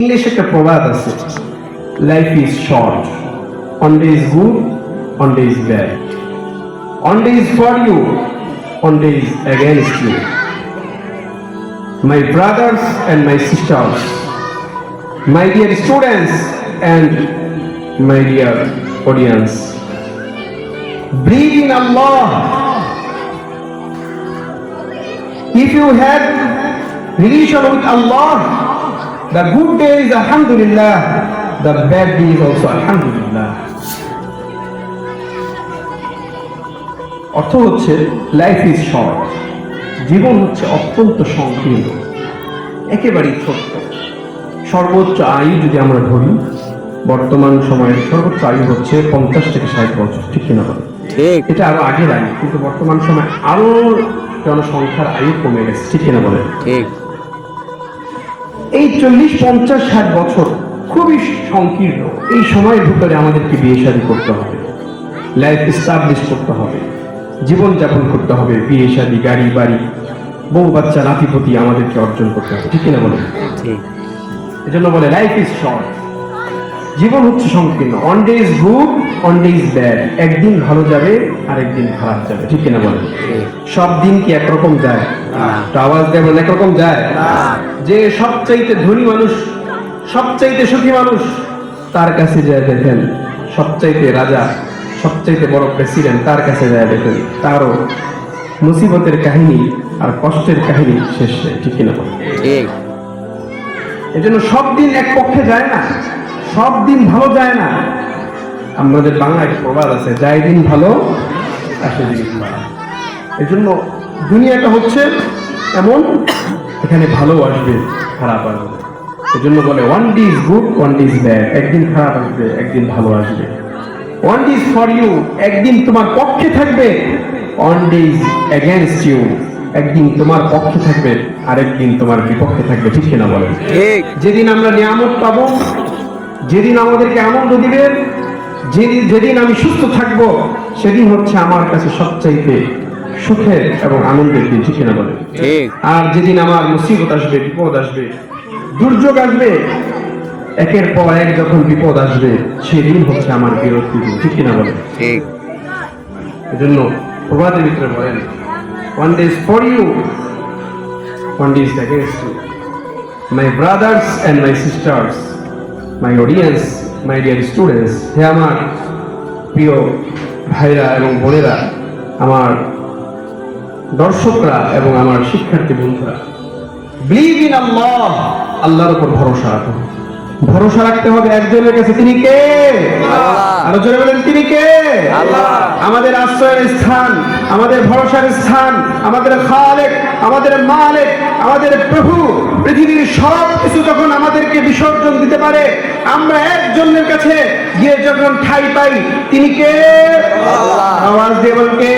English একটা প্রবাদ আছে, life is short, one day is good, one day is bad, one day is for you, one day is against you. My brothers and my sisters, my dear students and my dear audience, believe in Allah. If you have relation with Allah, the good day is alhamdulillah, the bad day is also alhamdulillah. অর্থ হচ্ছে life is short, জীবন হচ্ছে অত্যন্ত সংকীর্ণ, একেবারেই ছোট্ট। সর্বোচ্চ আয়ু যদি আমরা ধরি, বর্তমান সময়ের সর্বোচ্চ আয়ু হচ্ছে 50 থেকে 60 বছর, ঠিক কিনা বলেন? ঠিক। এটা আরো আগের আয়ু, কিন্তু বর্তমান সময় আরো জনসংখ্যার আয়ু কমে গেছে, ঠিক কিনা বলেন? ঠিক। এই 40, 50, 60 বছর খুবই সংকীর্ণ। এই সময়ের ভিতরে আমাদেরকে বিয়ে শাদী করতে হবে, লাইফ এস্টাবলিশ করতে হবে, জীবনযাপন করতে হবে, বিয়ে শাদী, গাড়ি বাড়ি, বউ বাচ্চা, নাতিপতি আমাদেরকে অর্জন করতে হবে, ঠিক কিনা বলেন? ঠিক। এজন্য বলে লাইফ ইজ শর্ট, জীবন হচ্ছে সংকীর্ণ। One day is good, one day is bad, একদিন ভালো যাবে আর একদিন খারাপ যাবে, ঠিক কিনা বলেন? সব দিন কি একরকম যায়? তো আওয়াজ দেবেন, একরকম যায়? যে সবচাইতে ধনী মানুষ, সবচাইতে সুখী মানুষ, তার কাছে যায় দেখেন, সবচাইতে রাজা, সবচাইতে বড় প্রেসিডেন্ট, তার কাছে যায় দেখেন, তারও মুসিবতের কাহিনী আর কষ্টের কাহিনী শেষ নেই, ঠিক কিনা বলেন? ঠিক। এজন্য সব দিন এক পক্ষে যায় না, সব দিন ভালো যায় না। আমাদের বাংলায় প্রবাদ আছে, যায় দিন ভালো আসে দিন খারাপ। এজন্য দুনিয়াটা হচ্ছে এমন, এখানে ভালো আসবে, খারাপ আসবে। এজন্য বলে one day is good, one day is bad, একদিন খারাপ আসবে, একদিন ভালো আসবে। One day is for you, একদিন তোমার পক্ষে থাকবে, one day is against you, একদিন তোমার পক্ষে থাকবে, আরেকদিন তোমার বিপক্ষে থাকবে, ঠিক কিনা বলেন? ঠিক। যেদিন আমরা নিয়ামত পাবো, যেদিন আমাদেরকে আনন্দ দিবেন, যেদিন আমি সুস্থ থাকবো, সেদিন হচ্ছে আমার কাছে সবচাইতে সুখের এবং আনন্দের দিন, ঠিক কিনা বলেন? ঠিক। আর যেদিন আমার মুসিবত আসবে, বিপদ আসবে, দুর্যোগ আসবে, একের পর এক যখন বিপদ আসবে, সেদিন হচ্ছে আমার বিরক্তির দিন, ঠিক কিনা বলেন? ঠিক। এজন্য প্রবাদের ভিতরে বলেন, one day is for you, one day is against you. My brothers and my sisters, my audience, my dear students, হে আমার প্রিয় ভাইরা এবং বোনেরা, আমার দর্শকরা এবং আমার শিক্ষার্থী বন্ধুরা, বিলিভ ইন আল্লাহ, আল্লাহর উপর ভরসা রাখো। ভরসা রাখতে হবে একজনের কাছে, তিনি কে? আল্লাহ। আরো জোরে বলেন, তিনি কে? আল্লাহ। আমাদের আশ্রয়ের স্থান, আমাদের ভরসার স্থান, আমাদের খালেক, আমাদের মালিক, আমাদের প্রভু। পৃথিবীর সব কিছু যখন আমাদেরকে বিসর্জন দিতে পারে, আমরা একজনের কাছে গিয়ে যখন ঠাঁই পাই, তিনি কে? আল্লাহ। আওয়াজ দিয়ে বলুন, কে?